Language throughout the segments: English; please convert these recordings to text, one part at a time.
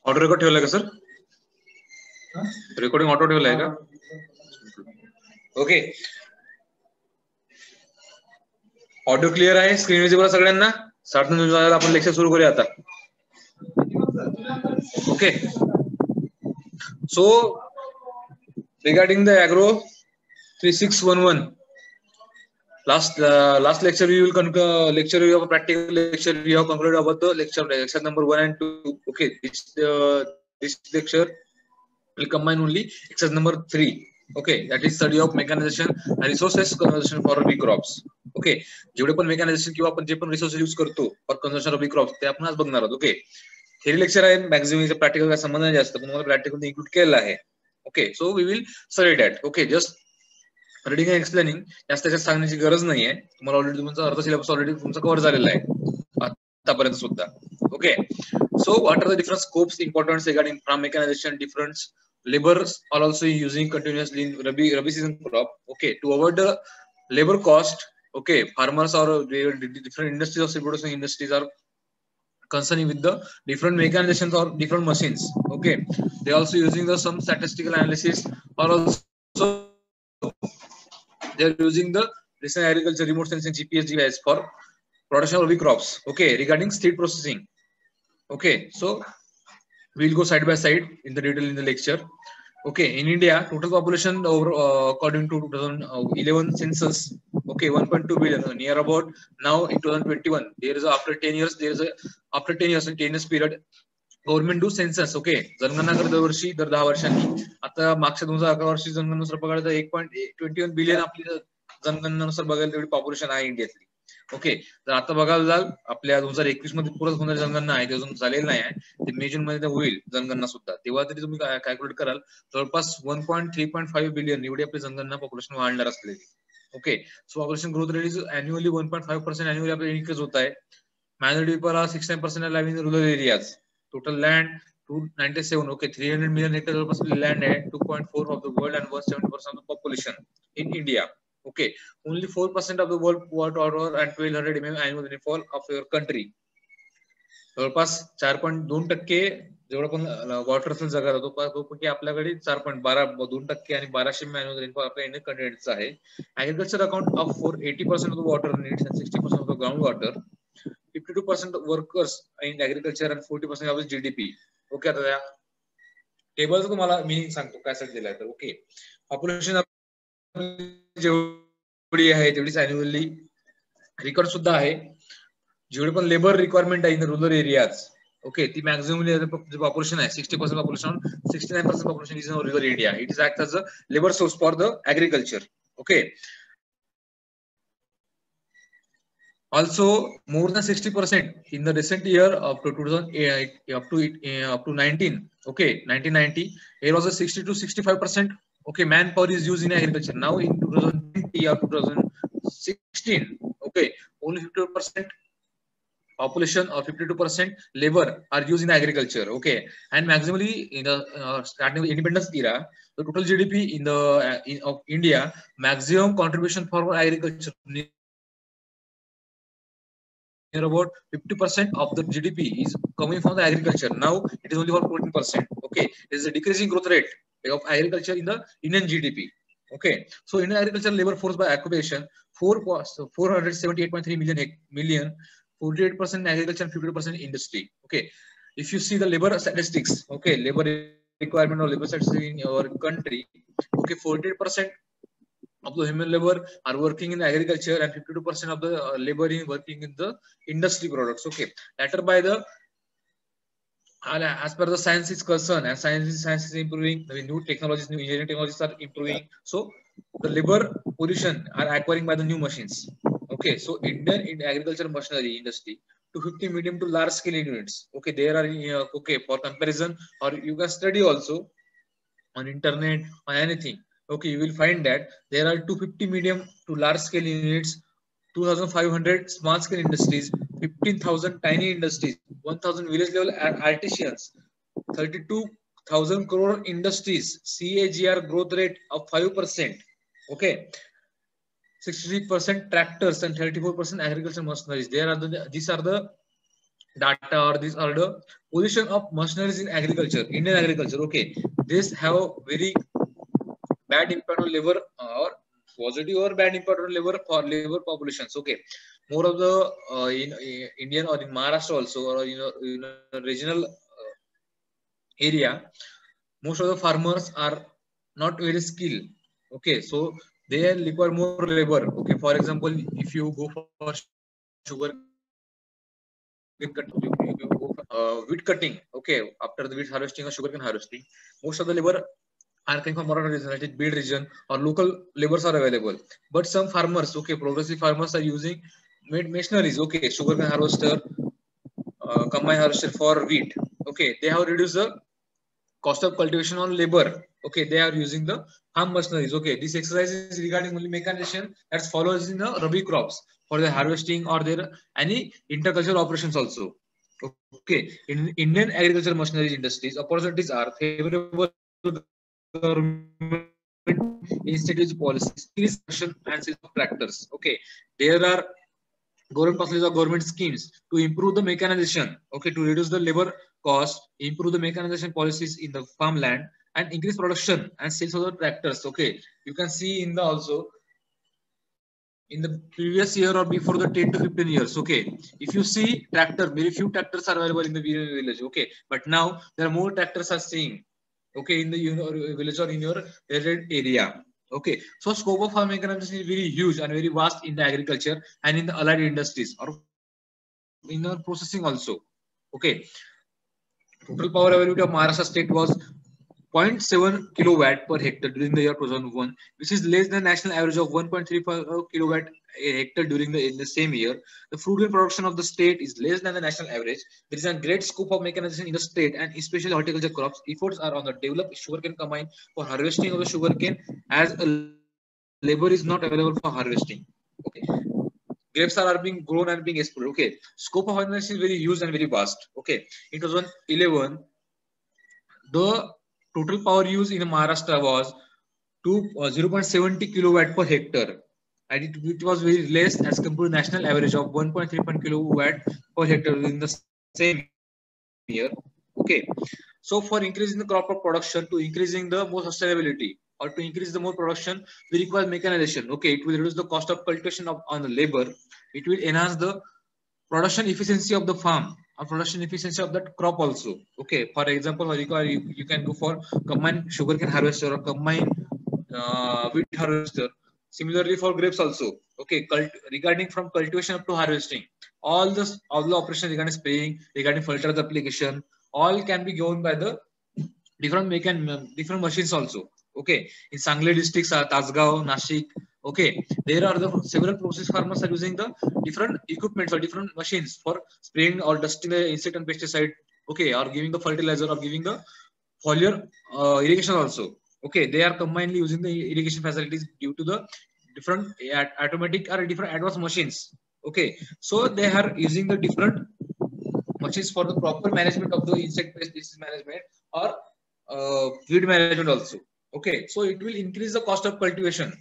Auto record ठेवलाय का sir? Recording auto ठेवलाय का? ओके, ऑडिओ क्लिअर आहे, स्क्रीन विजिबल सगळ्यांना? 7 आपण लेक्चर सुरू करूया आता. Okay, so regarding the agro 3611, last lecture we will practical lecture we have concluded about the lecture number 1 and 2. Okay, this lecture will combine only exercise number 3. Okay, that is study of mechanization and resources conservation for rbi crops. Okay, जेवढे पण mechanisation किंवा आपण जे पण resources use करतो for conservation of rabi crops ते आपण आज बघणार आहोत. ओके, हे लेक्चर आहे, मॅक्झिमम प्रॅक्टिकल काय संबंध नाही जास्त, पण मला प्रॅक्टिकल इन्क्लूड केलेला आहे. Okay, so we will study that. Okay, just reading and explaining, जास्त त्याच्यात सांगण्याची गरज नाहीये. तुम्हाला ऑलरेडी तुमचा अर्ध सिलेबस ऑलरेडी तुमचा कव्हर झालेला आहे आतापर्यंत सुद्धा. Okay, so what are the different scopes importance regarding farm mechanisation, different laborers are also using continuously in rabi season crop. Okay, to avoid the labor cost, okay, farmers or different industries or producing industries are concerning with the different mechanizations or different machines. Okay, they also using the some statistical analysis, or also they are using the recent agriculture remote sensing GPS device for production of rabi crops. Okay, regarding seed processing. Okay, so we'll go side by side in the detail in the lecture. Okay, in India, total population over according to 2011 census, okay, 1.2 billion, near about now in 2021. There is after 10 years, after 10 years and 10 years period, government do census. Okay, जनगणना कर दरवर्षी दर 10 वर्षांनी. आता मागच्या 2011 वर्षी जनगणनेनुसार बघायला तर 1.21 billion आपली जनगणनेनुसार बघायला तेवढी पॉप्युलेशन आहे इंडियातली. ओके, तर आता बघायला जाल आपल्या 2021 मध्ये पुरत होणारी जनगणना आहे, ते अजून झालेलं नाही आहे, ते मे जून मध्ये होईल जनगणना सुद्धा. तेव्हा तरी तुम्ही कॅल्क्युलेट कराल जवळपास 1.3.5 बिलियन एवढी आपली जनगणना पॉप्युलेशन वाढणार असलेली. Okay, so population growth rate is annually 1.5% annually आपल्याला इन्क्रीज होत आहे. Minority people are 69% live in rural areas. Total land 297. Okay, 300 million hectare जवळपास लँड आहे. 2.4 of the world and 170% of the population in India. Okay, only 4% of the world water and 1200 mm annual rainfall of your country. जवळपास 4.2% जेवढा पण water असेल जगात तो पैकी आपल्याकडे 4.2% आणि 1200 mm annual rainfall आपल्या इंडियन कंटिनेंटचा आहे. Agriculture account of for 80% of the water needs and 60% of the ground water. 52% workers in agriculture and 40% of the GDP. Okay, आता टेबलचं तुम्हाला मी सांगतो काय साठी दिलाय तर. ओके, पॉप्युलेशन जेवढी आहे तेवढीच अॅन्युअली रिकॉर्ड सुद्धा आहे. जेवढे पण लेबर रिक्वायरमेंट आहे इन रुरल एरियाज, ओके, ती मॅक्झिमम पॉप्युलेशन आहे 60% population, 69% population is in rural area. It is act as a labour source for the agriculture. Okay, also more than 60% in the recent year up to 2008 up to 19. Okay, 1990 it was a 60 to 65%. Okay, manpower is used in agriculture. Now in 2020 or 2016, okay, only 50% population or 52% labor are used in agriculture. Okay, and maximally in the starting of independence era, the total GDP in the of India, maximum contribution for agriculture near about 50% of the GDP is coming from the agriculture. Now it is only for 14%. Okay, there is a decreasing growth rate of agriculture in the Indian GDP. Okay, so Indian agriculture labor force by occupation 478.3 million, 48% agriculture and 50% industry. Okay, if you see the labor statistics, okay, labor requirement or labor statistics in our country, okay, 48% of the human labor are working in agriculture and 52% of the labor is working in the industry products. Okay, later by the as per the science is concerned, and science is improving, the new technologies, new engineering technologies are improving, so the labor pollution are acquiring by the new machines. Okay, so Indian in agriculture machinery industry 250 medium to large scale units. Okay, there are okay, for comparison, or you can study also on internet or anything. Okay, you will find that there are 250 medium to large scale units, 2,500 small scale industries, 15,000 tiny industries, 1,000 village level artisans, 32,000 crore industries, CAGR growth rate of 5%. Okay, 63% tractors and 34% agricultural machineries. These are the data, or these are the position of machineries in agriculture, Indian agriculture. Okay, this have very bad impact on labor, or positive or bad impact on labor for labor populations. Okay, more of the in Indian or in Maharashtra also, or in a regional area, most of the farmers are not very skilled. Okay, so they require more labor. Okay, for example, if you go for sugar wheat cutting, okay, after the wheat harvesting or sugarcane harvesting, most of the labor are coming from Morana region, that is Bid region, or local labors are available. But some farmers, okay, progressive farmers are using machineries, okay, sugarcane harvester, combine harvester for wheat. Okay, they have reduced the cost of cultivation on labor. Okay, they are using the farm machineries. Okay, this exercise is regarding only mechanization that follows in the Rabi crops for the harvesting or their any intercultural operations also. Okay, in Indian agricultural machineries industries, opportunities are favorable government institutes policies, increase production and sales of tractors. Okay, there are government policies or government schemes to improve the mechanization. Okay, to reduce the labor cost, improve the mechanization policies in the farmland, and increase production and sales of the tractors. Okay, you can see in the also in the previous year or before the 10 to 15 years. Okay, if you see tractor, very few tractors are available in the village. Okay, but now there are more tractors are seeing. Okay, in the village or in your area. Okay, so scope of farm mechanization is very huge and very vast in the agriculture and in the allied industries or in the processing also. Okay, total power availability of Maharashtra state was 0.7 kilowatt per hectare during the year 2001, which is less than national average of 1.35 kilowatt a hectare during in the same year. The fruit grain production of the state is less than the national average. There is a great scope of mechanization in the state, and especially horticulture crops. Efforts are on the develop sugarcane combine for harvesting of the sugarcane, as a labor is not available for harvesting. Okay, grapes are being grown and being exported. Okay, scope of harvesting is very huge and very vast. Okay, in 2011, the total power used in Maharashtra was 0.70 kilowatt per hectare, and it was very less as compared to national average of 1.3 kilowatt per hectare in the same year. Okay, so for increasing the crop of production, to increasing the more sustainability, or to increase the more production, we require mechanization. Okay, it will reduce the cost of cultivation on the labor. It will enhance the production efficiency of the farm, or production efficiency of that crop also. Okay, for example, you can go for combined sugarcane harvester or combined wheat harvester. Similarly for grapes also. Okay, regarding from cultivation up to harvesting, all the operations regarding spraying, regarding fertilizer application, all can be given by the different machines also. Okay, in Sangli districts, Tasgaon, Nashik. Okay, there are the several process farmers are using the different equipments or different machines for spraying or dusting the insect and pesticide. Okay, or giving the fertilizer or giving the foliar irrigation also. Okay, they are combinedly using the irrigation facilities due to the different automatic or different advanced machines. Okay, so they are using the different machines for the proper management of the insect pest disease management or weed management also. Okay, so it will increase the cost of cultivation.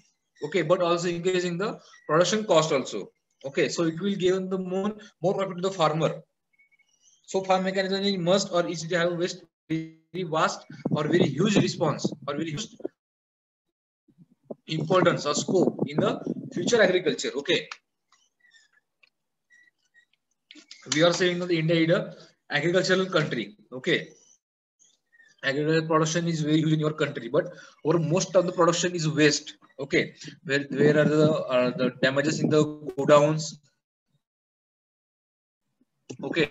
Okay, but also increasing the production cost also. Okay, so it will give the more profit to the farmer. So farm mechanism must or is to have very vast or very huge response or very huge importance or scope in the future agriculture. Okay, we are saying that India is a agricultural country. Okay, agricultural production is very huge in your country, but over most of the production is waste. Okay, where are the damages in the godowns? Okay,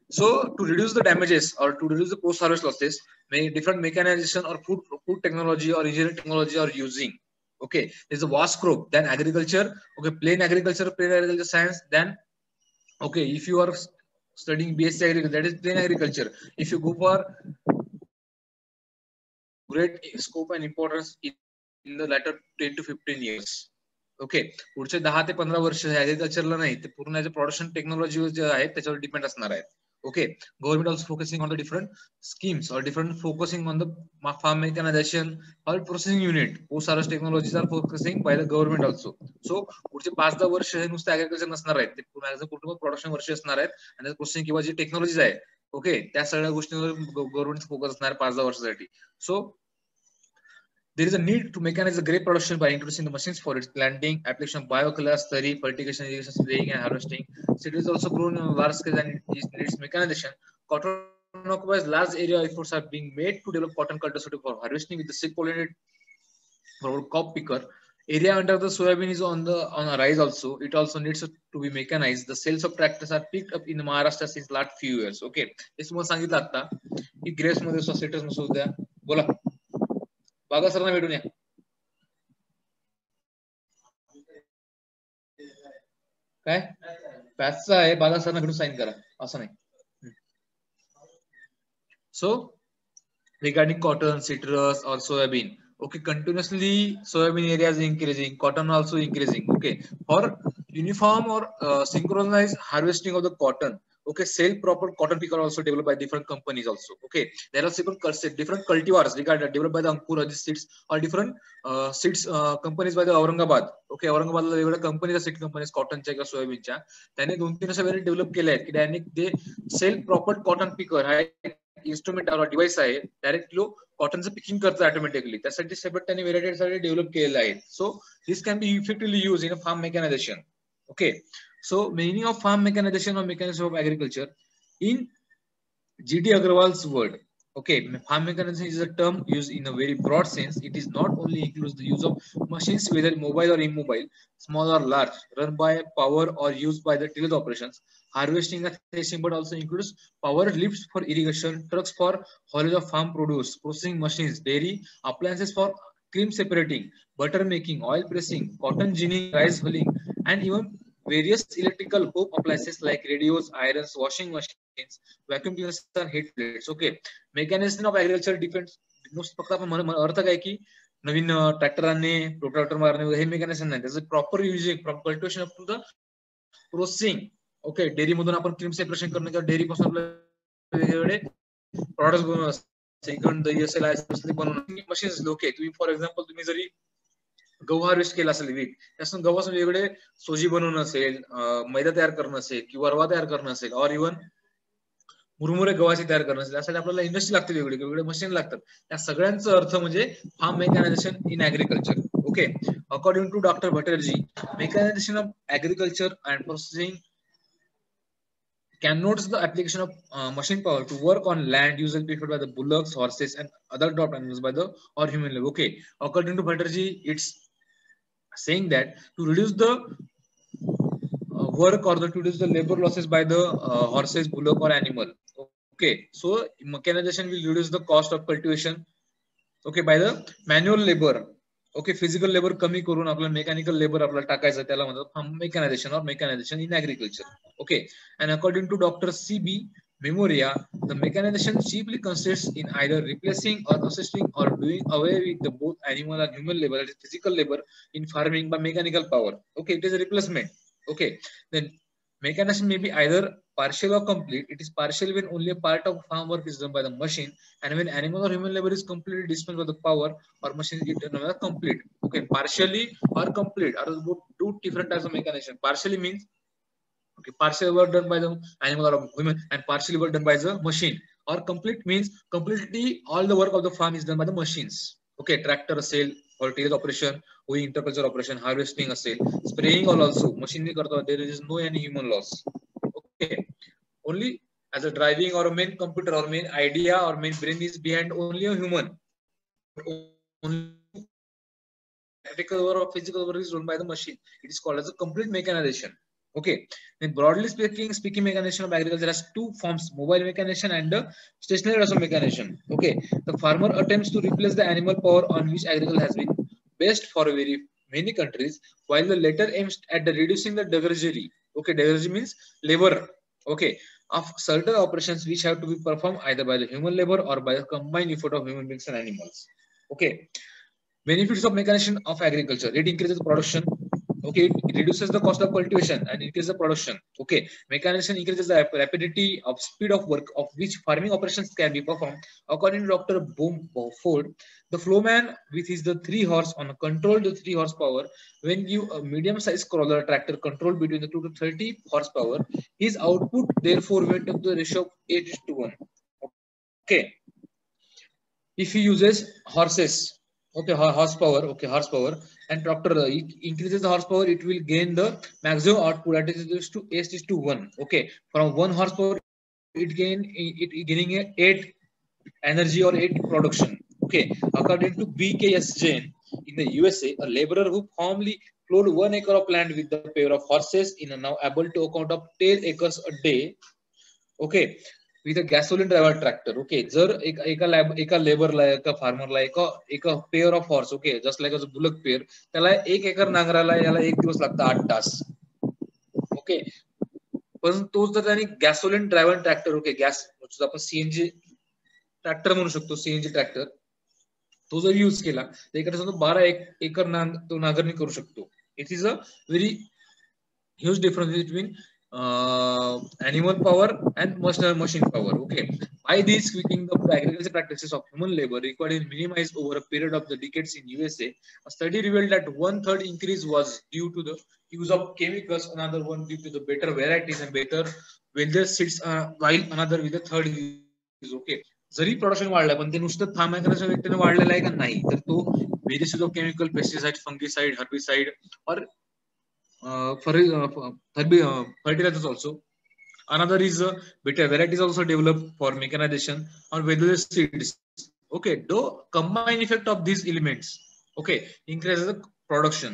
so to reduce the damages or to reduce the post-harvest losses, different mechanization or food technology or engineering technology are using. Okay, there's a vast scope. Then agriculture. Okay, plain agriculture science. Then okay, if you are studying BSc agriculture, that is plain agriculture. If you go for great scope and importance in the latter 10 to 15 years. Okay, पुढचे 10 ते 15 वर्ष ऍग्रिकल्चरला नाही, ते पूर्ण production technology जे आहे त्याच्यावर depend असणार आहेत. Okay, government also focusing on the different schemes or different focusing on the farm mechanization or processing unit. Post harvest technologies are focusing by the government also. सो पुढचे 5-10 वर्ष हे नुसतं ऍग्रिकल्चर नसणार आहेत, ते कुटुंब प्रोडक्शन वर्ष असणार आहेत आणि प्रोसेसिंग किंवा जी टेक्नॉलॉजीज आहे ओके त्या सगळ्या गोष्टींवर गव्हर्नमेंट फोकस असणार 5-10 वर्षासाठी. सो there is a need to mechanize the grape production by introducing the machines for its planting, application of bioculture, slurry, fertigation, irrigation, spraying, and harvesting. So it is also grown on a large scale and it needs mechanization. Cotton occupies large area. Efforts are being made to develop cotton culture for harvesting with the silk pollinated for crop picker. Area under the soybean is on a rise also. It also needs to be mechanized. The sales of tractors are picked up in Maharashtra since last few years. Okay. हे तुम्हाला सांगितलं आता की grapes मध्ये status नसू द्या. बोला. बागा सरना भेटून या. काय पॅचचा आहे, बागा सरना भेटून साइन करा असं नाही. So regarding cotton, citrus or soybean, okay, continuously soybean area is increasing, cotton also increasing. Okay, for uniform or synchronized harvesting of the cotton, okay, sell proper cotton picker also developed by different companies also. Okay, there are different cultivars developed by the Ankur seeds or different seeds companies by the Aurangabad. Okay, औरंगाबादला वेगवेगळ्या कंपनीच्या seed companies कॉटनच्या किंवा सोयाबीनच्या त्यांनी 2-3 अशा variant develop केल्या आहेत की त्यांनी ते सेल प्रॉपर कॉटन पिकर हा इन्स्ट्रुमेंट डिव्हाइस आहे, डायरेक्ट लो कॉटनचं पिकिंग करतं ऑटोमॅटिकली, त्यासाठी सेपरेट त्यांनी व्हेरायटी डेव्हलप केलेलं आहे. So this can be effectively use in a farm mechanisation. Okay, so meaning of farm mechanization or mechanism of agriculture in G.D. Agarwal's word. Okay, farm mechanization is a term used in a very broad sense. It is not only includes the use of machines, whether mobile or immobile, small or large, run by power or used by the tillage operations, harvesting and threshing, but also includes power lifts for irrigation, trucks for haulage of farm produce, processing machines, dairy appliances for cream separating, butter making, oil pressing, cotton ginning, rice hulling, and even various electrical home appliances like radios, irons, washing machines, vacuum cleaners and heat plates. Okay, mechanism of agriculture depends फक्त आपण अर्थ काय की नवीन ट्रॅक्टरांनी rotavator मारणे हे mechanism नाही, त्याचं proper using, proper cultivation up to the processing. Okay, dairy मधून आपण cream separation करणं किंवा डेअरी पासून वेगवेगळे प्रॉडक्ट्स बनवणं, श्रीखंड, दही असेल, आईस्क्रीम बनवणं मशीन्स. ओके, तुम्ही फॉर एक्झाम्पल तुम्ही जरी गहू हार्वेस्ट केला असेल वीट, त्यापासून गव्हापासून वेगवेगळे सोजी बनवणं असेल, मैदा तयार करणं असेल किंवा रवा तयार करणं असेल, और इव्हन मुरमुरे गव्हाचे तयार करणं असेल, यासाठी आपल्याला इंडस्ट्री लागते, वेगवेगळे मशीन लागतात. या सगळ्यांचा अर्थ म्हणजे farm mechanisation in agriculture. Okay, according to doctor Bhattarji, mechanisation of agriculture and processing connotes the application of machine power to work on land usually preferred by the bullocks, horses, and other draught animals by the or human labor. Okay, according to Bhatterjee, it's saying that to reduce the work or to reduce the labor losses by the horses, bullock, or animal. Okay, so mechanization will reduce the cost of cultivation. Okay, by the manual labor. Okay, physical labour कमी करून आपल्याला mechanical labour आपल्याला टाकायचं, त्याला म्हणतात mechanisation or mechanisation in agriculture. Okay, and according to doctor C.B. Memoria, the mechanization chiefly consists in either replacing or assisting or doing away with the both animal and human labor, that is physical labor, in farming by mechanical power. Okay, it is a replacement. Okay, then mechanization may be either partial or complete. It is partial when only a part of farm work is done by the machine, and when animal or human labor is completely dispensed by the power or machine is done by the complete. Okay, partially or complete are two different types of mechanization. Partially means okay, partial work done by the animal or human, and partially work done by the machine. Or complete means completely all the work of the farm is done by the machines. Okay, tractor असेल, fertilizer operation, interculture operation, harvesting असेल, spraying all also machine ने करतो. There is no any human loss. Okay, only as a driving or a main computer or main idea or main brain is behind only a human. Only practical or physical work is done by the machine. It is called as a complete mechanization. Okay, then broadly speaking mechanization of agriculture has two forms: mobile mechanization and the stationary also mechanization. Okay, the farmer attempts to replace the animal power on which agriculture has been based for very many countries, while the latter aims at the reducing the drudgery. Okay, drudgery means labor. Okay, of certain operations which have to be performed either by the human labor or by the combined effort of human beings and animals. Okay, benefits of mechanization of agriculture: it increases production, Okay, it reduces the cost of cultivation and increases the production. Okay, mechanization increases the rapidity of speed of work of which farming operations can be performed. According to Dr. Ford, the flowman with his the 3 horse on a controlled 3 horsepower, when you a medium-sized crawler tractor controlled between the 2 to 30 horsepower, his output therefore went up to the ratio of 8:1. Okay, if he uses horses, okay, horsepower, okay, horsepower, and tractor increases the horsepower, it will gain the maximum output that is to 8:1. Okay, from 1 horsepower, it gaining a 8 energy or 8 production. Okay, according to BKS Jain in the USA, a laborer who formerly plowed 1 acre of land with the pair of horses is now able to account of 10 acres a day. Okay, with a gasoline driver tractor. Okay, जर एका लेबरला एका फार्मरला एका pair of horse, okay, just like a bullock pair, त्याला 1 एकर नांगराला याला 1 दिवस लागतं 8 तास. Okay, पण तोच जर त्याने गॅसोलिन ड्रायव्हर ट्रॅक्टर, ओके, गॅस आपण सीएनजी ट्रॅक्टर म्हणू शकतो, सीएनजी ट्रॅक्टर, तो जर यूज केला तर एका 12 एकर तो नांगरणी करू शकतो. It is a very huge difference between animal power and machine power. Okay, by this tweaking the agriculture practices of human labor required is minimized over a period of the decades in USA. A study revealed that 1/3 increase was due to the use of chemicals, another one due to the better varieties and better weather seeds, while another with the third is okay. Zari production वाढलं पण ते नुसतं थांबण्याच्या व्यक्तीने वाढलेलं आहे का नाही, तर तो various of chemical, pesticide, fungicide, herbicide और fertilizers also. Another is better varieties also developed for mechanization or whether seeds. Okay, the combined effect of these elements, okay, increases the production.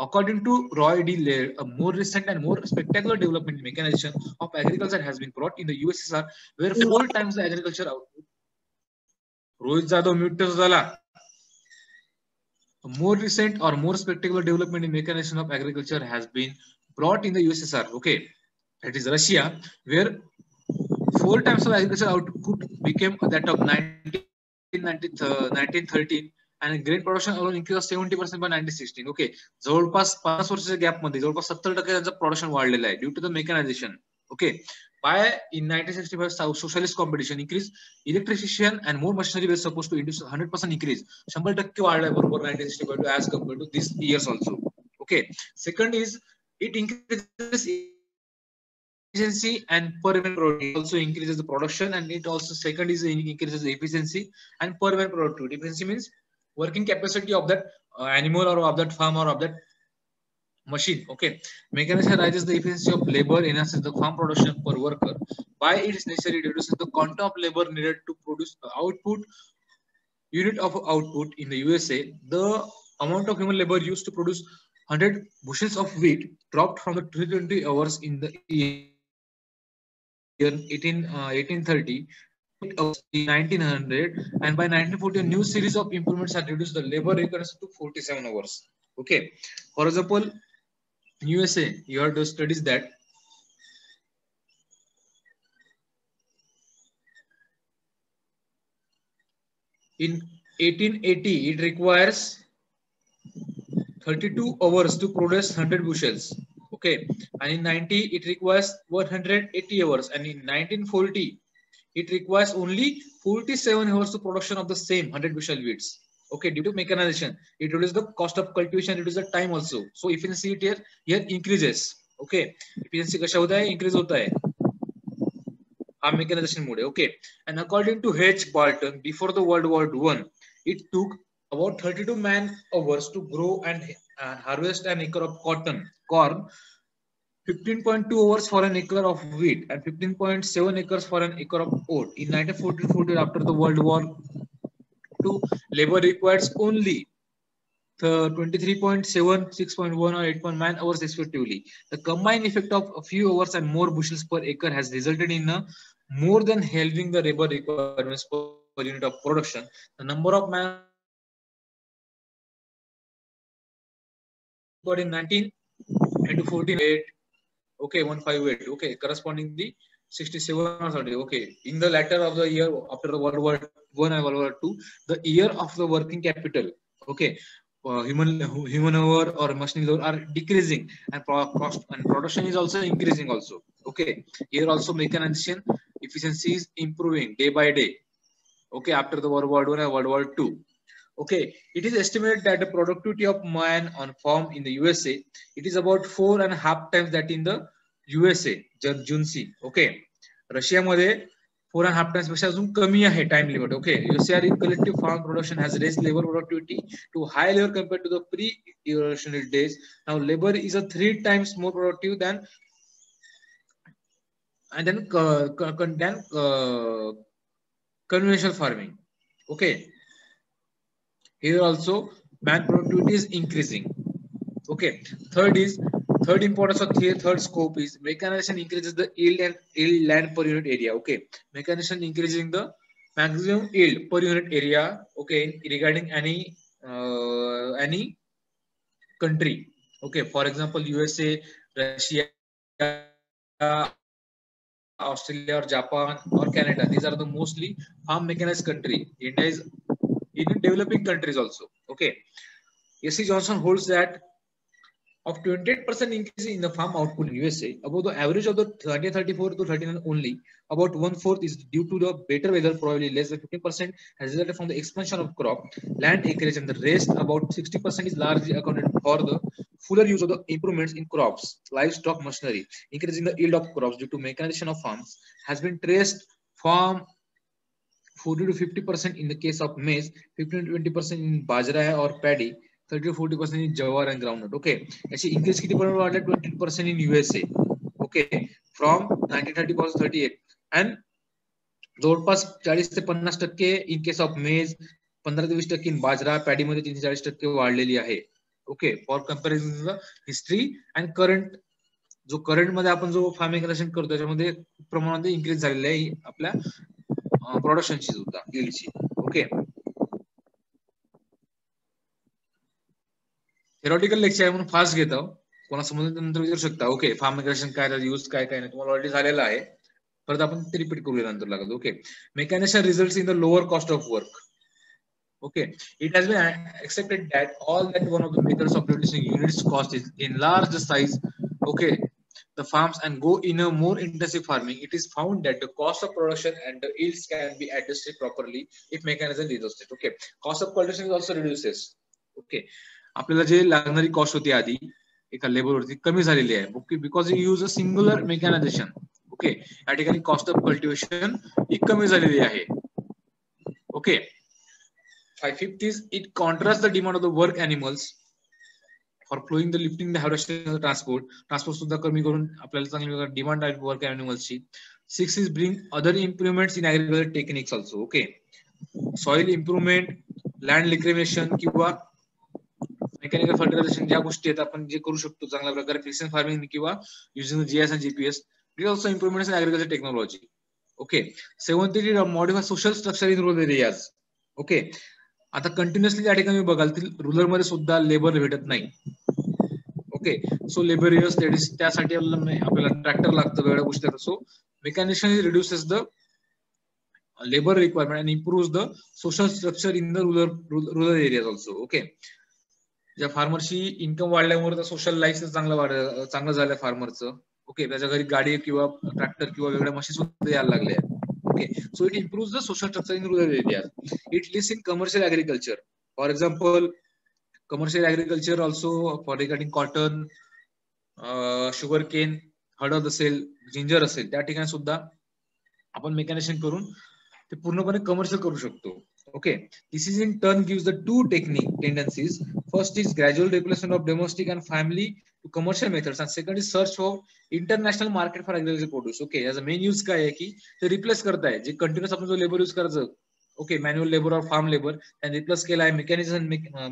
According to Roy D. Laird, a more recent and more spectacular development in mechanization of agriculture has been brought in the USSR, where 4 times the agriculture output. Rohit Jadhav mute झाला. A more recent or more spectacular development in mechanization of agriculture has been brought in the USSR. Okay, that is Russia, where 4 times of agricultural output became that of 1913, and grain production alone increased 70% by 1916. Okay, जवळपास 5 वर्षाच्या gap मध्ये जवळपास 70% त्यांचं production वाढलेलं आहे due to the mechanisation. Okay, by in 1965 socialist competition increase electrification and more machinery were supposed to induce 100% increase. 100% वाढलाय बरोबर 1965 as compared to this years also. Okay, second is it increases efficiency and per unit productivity, also increases the production, and it also second is increases the efficiency and per unit productivity. Efficiency means working capacity of that animal or of that farm or of that machine. Okay, mechanization raises the efficiency of labor, enhances the farm production per worker. By it is necessary to reduce the quantum of labor needed to produce output unit of output. In the USA, the amount of human labor used to produce 100 bushels of wheat dropped from the 320 hours in the year 1830 hours in 1900, and by 1940 a new series of improvements had reduced the labor requirements to 47 hours. Okay, for example, in USA, you have to studies that in 1880 it requires 32 hours to produce 100 bushels. Okay, and in 90 it requires 180 hours, and in 1940 it requires only 47 hours to production of the same 100 bushel wheats. Okay, due to mechanization, it reduces the cost of cultivation, reduces the time also. So efficiency here increases. Okay, efficiency कशा होता है, increase होता है mechanization mode. Okay, and according to H. Barton, before the World War I, it took about 32 man hours to grow and harvest an acre of corn, 15.2 hours for an acre of wheat, and 15.7 acres for an acre of oat. In 1940, after the World War II, labor requires only 23.7, 6.1 or 8.9 hours respectively. The combined effect of a few hours and more bushels per acre has resulted in more than halving the labor requirements per unit of production. The number of man in 19 into 14, 8, okay, 158, okay, corresponding the 67 or 30. Okay, in the latter of the year after the World War I and World War II, the year of the working capital, okay, human hour or machine hour are decreasing, and cost and production is also increasing also. Okay, here also mechanization efficiency is improving day by day. Okay, after the World War I and World War II. Okay, it is estimated that the productivity of man on farm in the USA, it is about 4.5 times that in the USA. Junsi. Okay, Russia मध्ये 4.5 times पेक्षा अजून कमी आहे time limit. Okay, USSR in collective farm production has raised labor productivity to high level compared to the pre-evolutionary days. Now labor is a 3 times more productive than conventional farming. Okay, here also man productivity is increasing. Okay, third importance of third scope is mechanization increases the yield land per unit area. Okay, mechanization increasing the maximum yield per unit area. Okay, regarding any country. Okay, for example, USA, Russia, Australia, or Japan, or Canada. These are the mostly farm mechanized country. India is in developing countries also. Okay, S.C. Johnson holds that of 28% increase in the farm output in USA, above the average of the 34 to 39 only, about 1/4 is due to the better weather, probably less than 15% has resulted from the expansion of crop, land acreage, and the rest, about 60% is largely accounted for the fuller use of the improvements in crops, livestock machinery, increasing the yield of crops due to mechanization of farms, has been traced from 40 to 50% in the case of maize, 15 to 20% in bajra or paddy, 30 to 40% in jawar and groundnut. Okay, याची increase किती पर्यंत वाढला 20% in USA. Okay, from 1930-38 and जवळपास 40 ते 50% in case of maize, 15 ते 20% in bajra, paddy मध्ये 30 ते 40% वाढलेली आहे. Okay, for comparison the history and current, जो करंट मध्ये आपण जो फार्मिंग करतो त्याच्यामध्ये प्रमाणात इन्क्रीज झालेला आहे आपल्या प्रोडक्शनची सुद्धा यील्डची. ओके, थेरॉटिकल लेक्चर आहे म्हणून फास्ट घेतो, कोणा समजलं नंतर विचारू शकता. ओके, फार्म मायग्रेशन काय, यूज काय काय नाही तुम्हाला ऑलरेडी झालेला आहे, परत आपण ते रिपीट करूया नंतर लागत. Okay, mechanisation results in the lower cost of work. Okay, it has been accepted that all that one of the methods of reducing units cost is enlarge the size. Okay, the farms and go in a more intensive farming. It is found that the cost of production and the yields can be adjusted properly if mechanism is adjusted. Okay, cost of production is also reduces. Okay, आपल्याला जे लागणारी cost होती आधी एका लेबरवरती कमी झालेली आहे. Okay, because you use a singular mechanisation. Okay, या ठिकाणी कॉस्ट ऑफ कल्टिवेशन ही कमी झालेली आहे. Okay, 5/5 is it contrasts the demand of the work animals for flowing the lifting the harvesting the transport सुद्धा कमी करून आपल्याला चांगली डिमांड आहे work एनिमल्सची. 6 is bring other improvements in agricultural techniques also. Okay, soil improvement, land reclamation किंवा mechanical fertilisation ज्या गोष्टी आहेत आपण जे करू शकतो चांगल्या प्रकारे प्रिसिजन फार्मिंग किंवा युजिंग जीएस आणि GPS. These also improvements in agricultural technology. Okay, 7th modify social structure in rural areas. Okay, आता कंटिन्युअसली त्या ठिकाणी बघाल रुरल मध्ये सुद्धा लेबर भेटत नाही. ओके, सो लेबरियस त्यासाठी आपल्याला ट्रॅक्टर लागतं, वेगळ्या गोष्टी. So mechanisation reduces the labour requirement and improve the social structure in the rural areas also. Okay, ज्या फार्मरची इन्कम वाढल्यामुळे सोशल लाईफ चांगलं झालं फार्मरचं. ओके, त्याच्या घरी गाडी किंवा ट्रॅक्टर किंवा वेगळ्या मशीन सुद्धा यायला लागल्या. Okay, so it improves the social structure in rural areas. It leads in commercial agriculture. For example, commercial agriculture also for regarding cotton, sugar cane, हळद असेल, जिंजर असेल, त्या ठिकाणी सुद्धा आपण मेकॅनिझेशन करून ते पूर्णपणे कमर्शियल करू शकतो. Okay, this is in turn gives the two tendencies. First is gradual replacement of domestic and family to commercial methods, and second is search for international market for agricultural produce. Okay, याचा main use काय आहे की ते replace करताय जे continuous आपण जो labour use करायचं. Okay, manual labour और फार्म लेबर त्यांनी रिप्लेस केला आहे मेकॅनिझम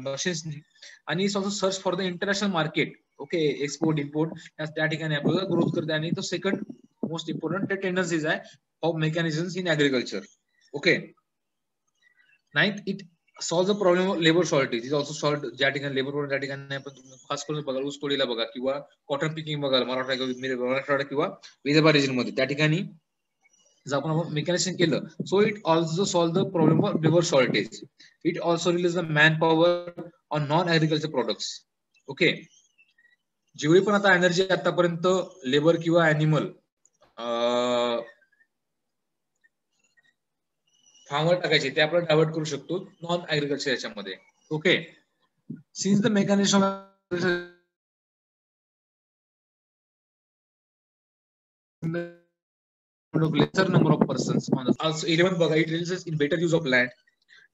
मशीन्सनी, आणि it's also search for the international market. Okay, export import त्या ठिकाणी आपल्याला ग्रोथ करते. आणि तो सेकंड मोस्ट इम्पॉर्टंट टेंडन्सीज आहे of mechanisms in agriculture. Okay, 9th, it solves the problem of labor shortage. It also solved ज्या ठिकाणी labour त्या ठिकाणी आपण खास करून बघा ऊस तोडीला बघा किंवा कॉटन पिकिंग बघा मराठवाडा किंवा विदर्भ रिजन मध्ये त्या ठिकाणी जर आपण मेकॅनिझेशन केलं, so it also solve the problem of labour shortage. It also release the man power on non agriculture products. Okay, जेवढी पण आता एनर्जी आतापर्यंत लेबर किंवा अॅनिमल फार्मवर टाकायचे ते आपण डायव्हर्ट करू शकतो नॉन ऍग्रिकल्चर याच्यामध्ये. Okay, since the mechanism lesser number of persons on the also 11 bug, it results in better use of land,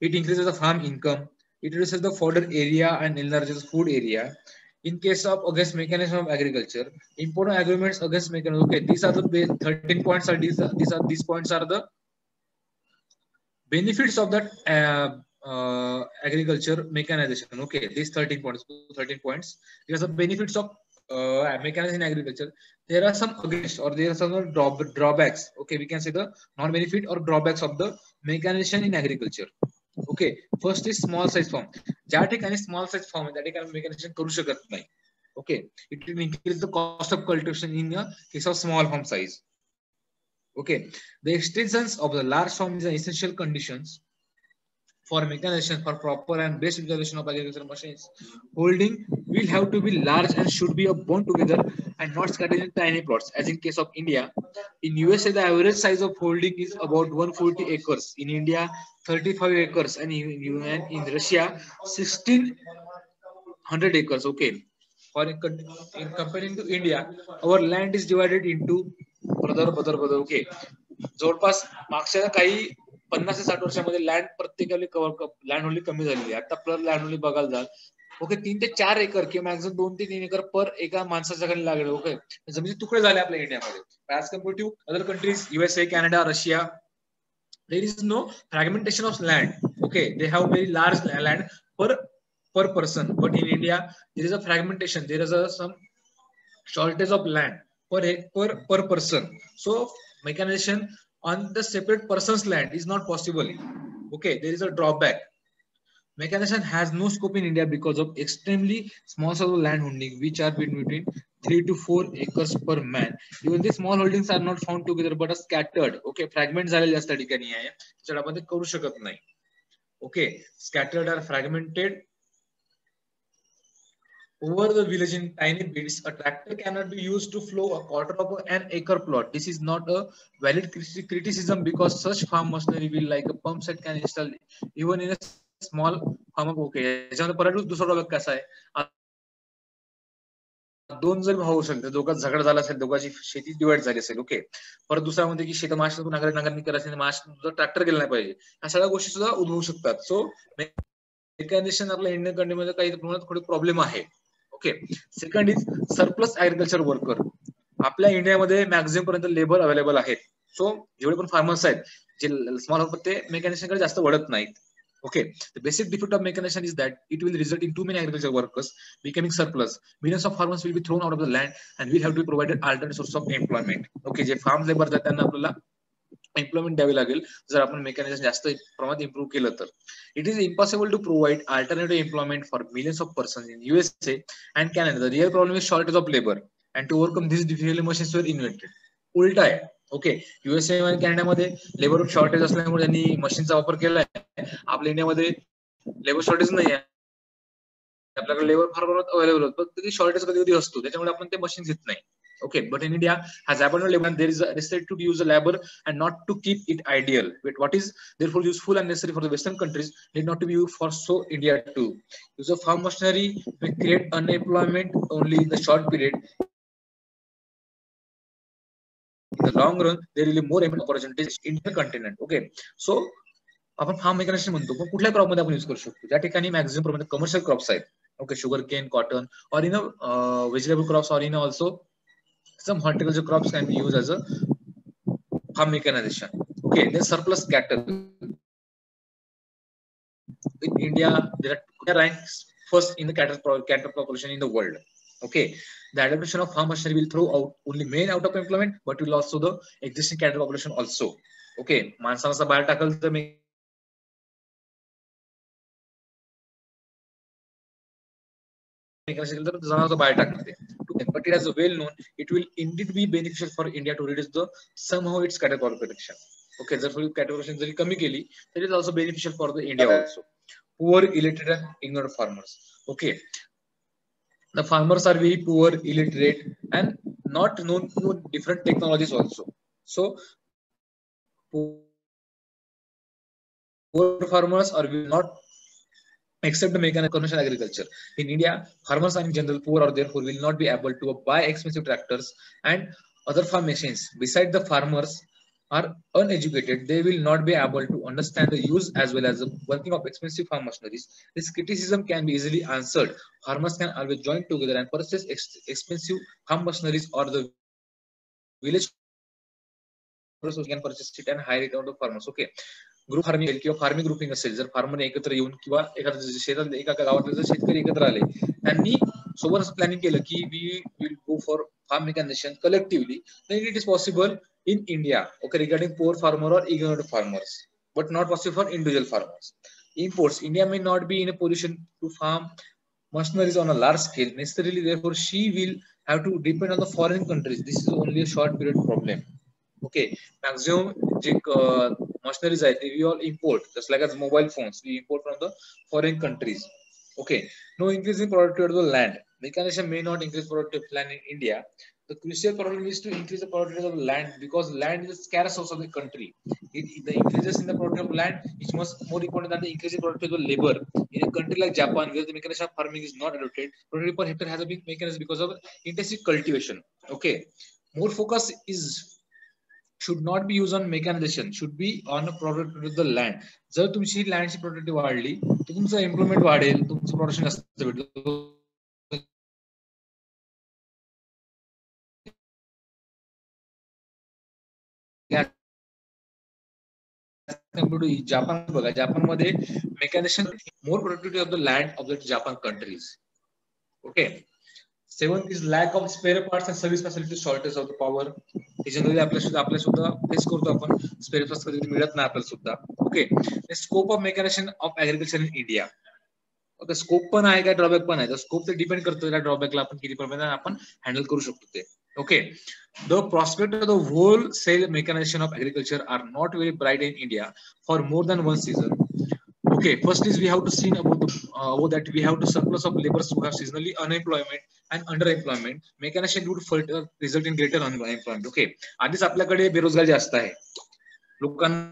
it increases the farm income, it reduces the fodder area and enlarges food area. In case of against mechanism of agriculture, important agreements against mechanism. Okay, these are the 13 points. Are these points are the benefits of that agriculture mechanization. Okay, these 13 points. 13 points. These are the benefits of mechanization in agriculture. There are some against or there are some drawbacks. Okay, we can say the non-benefit or drawbacks of the mechanization in agriculture. Okay, first is small size farm. ज्या ठिकाणी small size farm आहे त्या ठिकाणी mechanization करू शकत नाही. Okay, it will increase the cost of cultivation in a case of small farm size. Okay, the extensions of the large farm is an essential conditions for mechanization for proper and best utilization of agricultural machines. Holding will have to be large and should be bound together and not scattered in tiny plots. As in case of India, in USA the average size of holding is about 140 acres. In India, 35 acres, and in Russia, 1600 acres. Okay, for in comparing to India, our land is divided into brother. Okay, जवळपास मागच्या काही 50 ते 60 वर्षामध्ये land प्रत्येकाला land holding कमी झालेली आहे. आता आपल्याला लँड होल्डिंग बघायला जाल, ओके, 3 ते 4 एकर किंवा मॅक्सिमम 2 ते 3 एकर पर एका माणसाच्या खाली लागले. ओके, जमिनी तुकडे झाले आपल्या इंडियामध्ये. As compare to other countries, USA, Canada, Russia, there is no fragmentation of land. Okay, they have very large land per person, but in India there is a fragmentation, there is some shortage of land per person. So mechanization on the separate person's land is not possible. Okay, there is a drawback. Mechanization has no scope in India because of extremely small size of land holding, which are between 3 to 4 acres per man. Even the small holdings are not found together but are scattered. Okay, fragment झालेले असतात ठिकाणी आहे, त्याच्यात आपण ते करू शकत नाही. Okay, scattered or fragmented over the village in tiny bits. A tractor cannot be used to plow a quarter of an acre plot. This is not a valid criticism because such farm machinery will like a pump set can install even in a small farm. Okay, याच्यामध्ये परत दुसरा drawback कसा आहे, दोन जर भाऊ असेल तर दोघात झगडा झाला असेल, दोघांची शेती डिवाइड झाली असेल. ओके, परत दुसरा म्हणजे की शेत माशातून नांगरणी करायची, माश ट्रॅक्टर गेला नाही पाहिजे, ह्या सगळ्या गोष्टी सुद्धा उद्भवू शकतात. सो मेकॅनिझेशन आपल्या इंडियन कंट्रीमध्ये काही प्रमाणात थोडे प्रॉब्लेम आहे. Okay, second is surplus agriculture worker. आपल्या इंडियामध्ये मॅक्झिमम पर्यंत लेबर अवेलेबल आहेत. सो जेवढे पण फार्मर्स आहेत जे स्मॉल ते मेकॅनिझेशन कडे जास्त वळत नाहीत. Okay, the basic defect of mechanization is that it will result in too many agricultural workers becoming surplus. Millions of farmers will be thrown out of the land and will have to be provided alternate source of employment. Okay, जे farm labour आहेत त्यांना आपल्याला employment द्यावी लागेल जर आपण मेकॅनिझेशन जास्त प्रमाणात इम्प्रूव्ह केलं तर. It is impossible to provide alternative employment for millions of persons in USA and Canada. The real problem is shortage of labor, and to overcome this difficulty machines were invented. उलटा आहे. Okay, USA आणि कॅनडामध्ये labour shortage असल्यामुळे त्यांनी मशीनचा वापर केलाय. आपल्या इंडियामध्ये लेबर शॉर्टेज नाही आहे, आपल्याकडे लेबर फार प्रमाणात अवेलेबल होत, पण त्याची शॉर्टेज कधी कधी असतो, त्याच्यामुळे आपण ते मशीन घेत नाही. Okay, but in India has abundant labor and there is a necessity to use the labor and not to keep it ideal. But what is therefore useful and necessary for the Western countries need not to be used for so India too. Use of farm machinery will create unemployment only in the short period. In the long run, there will be more employment opportunities in the continent. Okay, so आपण farm मेकॅनिझेशन म्हणतो, पण कुठल्या crop मध्ये आपण use करू शकतो, ज्या ठिकाणी मॅक्झिमम प्रमाणात कमर्शियल क्रॉप्स आहेत. ओके, शुगर केन, कॉटन, और इन व्हेजिटेबल क्रॉप्स, और in also some horticulture crops can be used as a farm mechanization. Okay, then surplus cattle. In India, there are ranks first in the cattle population in the world. Okay, the adaptation of farm machinery will throw out only men out of employment, but will also the existing cattle population also. Okay, माणसांचा बाहेर टाकल तर बाहेर टाकणार ते. But it has a well known, it will indeed be beneficial for India to reduce the somehow its cattle population. Okay, जर थोडी cattle जरी कमी केली, that is also beneficial for the India also. Poor, illiterate and ignorant farmers. Okay, the farmers are very poor, illiterate, and not known to different technologies also. So poor farmers are will not accept the mechanical conventional agriculture. In India, farmers are in general poor or therefore will not be able to buy expensive tractors and other farm machines. Besides, the farmers are uneducated. They will not be able to understand the use as well as the working of expensive farm machineries. This criticism can be easily answered. Farmers can always join together and purchase expensive farm machineries, or the village can purchase it and hire it out of farmers. Okay. Group farming किंवा farming grouping असेल, जर farmer एकत्र येऊन किंवा एखाद्या शेतात एका गावातले जर शेतकरी एकत्र आले, त्यांनी सोबत असं प्लॅनिंग केलं की we will go for farm mechanisation collectively, then it is possible in India, okay, regarding poor farmer or ignorant farmers, but not possible for individual farmers. Imports, India may not be in a position to farm machineries on a large scale necessarily, therefore she will have to depend on the foreign countries. This is only a short period problem. Okay, maximum J machineries आहेत we all import, just like as mobile phones we import from the foreign countries. Okay, no increase in productivity of the land. Mechanization may not increase productivity of land in India. The crucial problem is to increase the productivity of land, because land is a scarce source of the country. The increases in the productivity of land is much more important than the increase in productivity of labor. In a country like Japan, where the mechanization of farming is not adopted, productivity per hectare has a big mechanism because of intensive cultivation. Okay, more focus is should not be used on mechanization, should be on a productivity of the land. जर तुमची लँडची productivity वाढली तर तुमचं employment वाढेल, तुमचं production जास्त भेटेल. Japan बघा, जापानमध्ये mechanisation more productivity of the land of the Japan countries. Okay, seventh is lack of spare parts and service facility, shortage of the power. हे जनरली आपल्या सुद्धा फेस करतो आपण, स्पेअर पार्ट्स कधी मिळत नाही आपल्याला सुद्धा. Okay, scope of mechanisation of agriculture in India. Okay, scope पण आहे काय ड्रॉबॅक पण आहे. तर स्कोप ते डिपेंड करतो त्या ड्रॉबॅकला आपण किती प्रमाणात आपण हँडल करू शकतो ते. Okay, the prospect of the wholesale mechanization of agriculture are not very bright in India for more than one season. Okay, first is we have to see about that we have to surplus of laborers who have seasonally unemployment and underemployment. Mechanization would further result in greater unemployment. Okay, आधीच आपल्याकडे बेरोजगारी जास्त आहे, लोकांना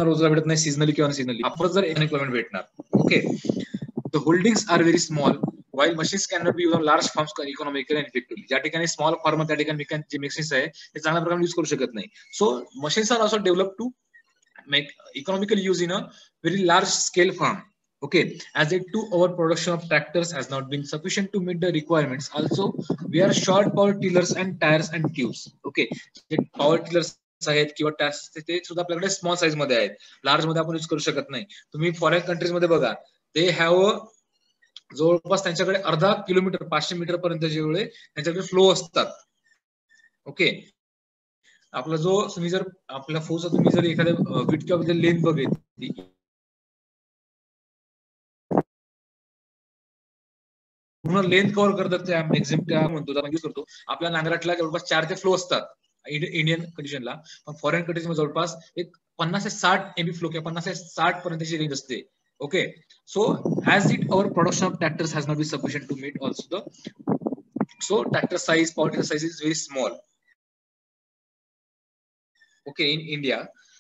रोजगार भेटत नाही seasonally किंवा सीजनली. आपण जर अनएम्प्लॉयमेंट भेटणार. Okay, the holdings are very small. While machines cannot be used on large farms economically and effectively. ज्या ठिकाणी स्मॉल फार्म त्या ठिकाणी जे मशीन्स आहे ते चांगल्या प्रकारे यूज करू शकत नाही. So machines are also develop to make economical use in a very large scale farm. Okay, as it to our production of tractors has not been sufficient to meet the requirements. Also, we are short power tillers and tires and tubes. Okay, power tillers आहेत किंवा tax ते सुद्धा आपल्याकडे small size मध्ये आहेत, large मध्ये आपण use करू शकत नाही. तुम्ही फॉरेन कंट्रीज मध्ये बघा, ते हॅव जवळपास त्यांच्याकडे अर्धा किलोमीटर 500 मीटर पर्यंत जेवढे त्यांच्याकडे फ्लो असतात. ओके, आपला जो तुम्ही जर आपल्या फ्लोचा तुम्ही जर एखाद्या विथ किंवा लेंथ बघितली, पूर्ण लेंथ कव्हर करतात त्या मॅक्झिमम त्या म्हणतो आपण यूज करतो. आपल्या नांगराटला जवळपास 4 ते फ्लो असतात इंडियन कंडिशनला, पण फॉरेन कंट्रीज मध्ये जवळपास एक 50 ते 60 एमबी फ्लो किंवा 50 ते 60 पर्यंतची रेंज असते. Okay, so as it our production of tractors has not been sufficient to meet also so tractor size, power tractor size is very small. Okay, in India,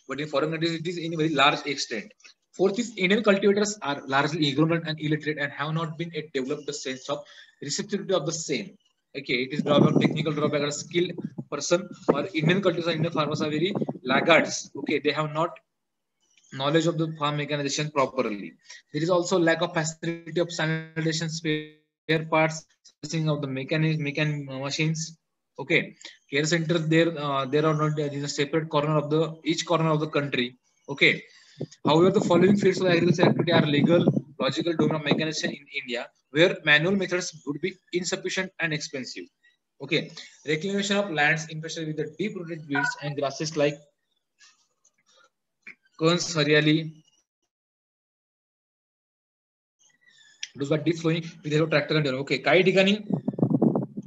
but in foreign countries it is in a very large extent. Fourth is Indian cultivators are largely ignorant and illiterate and have not been developed the sense of receptivity of the same. Okay, it is drawback, technical drawback, or skilled person or Indian cultivators, Indian farmers are very laggards. Okay, they have not knowledge of the farm mechanization properly. There is also lack of facility of standardization spare parts, servicing of the machines. Okay, care center there are not in a separate corner of the each corner of the country. Okay, however, the following fields of agriculture activity are legal, logical domain of mechanization in India, where manual methods would be insufficient and expensive. Okay, reclamation of lands, especially with the deep-rooted weeds and grasses like kans, hariyali, deep ploughing with tractor. Okay, काही ठिकाणी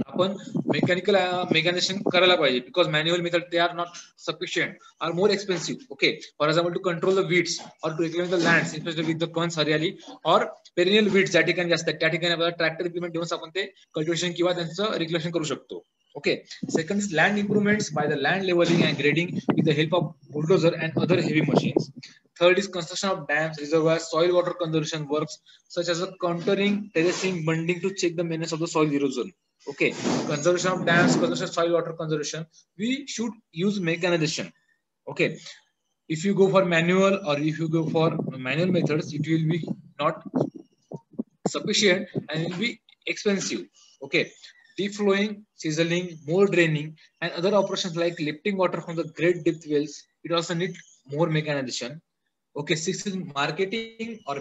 आपण mechanical mechanisation करायला पाहिजे, because manual method they are not sufficient, are more expensive. Okay, for example to control the weeds or to reclaim the lands specially with the kans hariyali or perennial weeds ज्या ठिकाणी जास्त त्या ठिकाणी आपल्याला ट्रॅक्टर इम्प्लिमेंट देऊन आपण ते कल्टिवेशन किंवा त्यांचं रिक्लेशन करू शकतो. Okay. Second is land improvements by the land leveling and grading with the help of bulldozer and other heavy machines. Third is construction of dams, reservoirs, soil water conservation works such as contouring, terracing, bunding to check the menace of the soil erosion. Okay, conservation of dams, conservation of soil water conservation. We should use mechanization. Okay, if you go for manual or if you go for manual methods, it will be not sufficient and it will be expensive. Okay, deep flowing, sizzling, more draining, and other operations like lifting water from the great depth wells, it also needs more mechanization. Okay, sixth is marketing or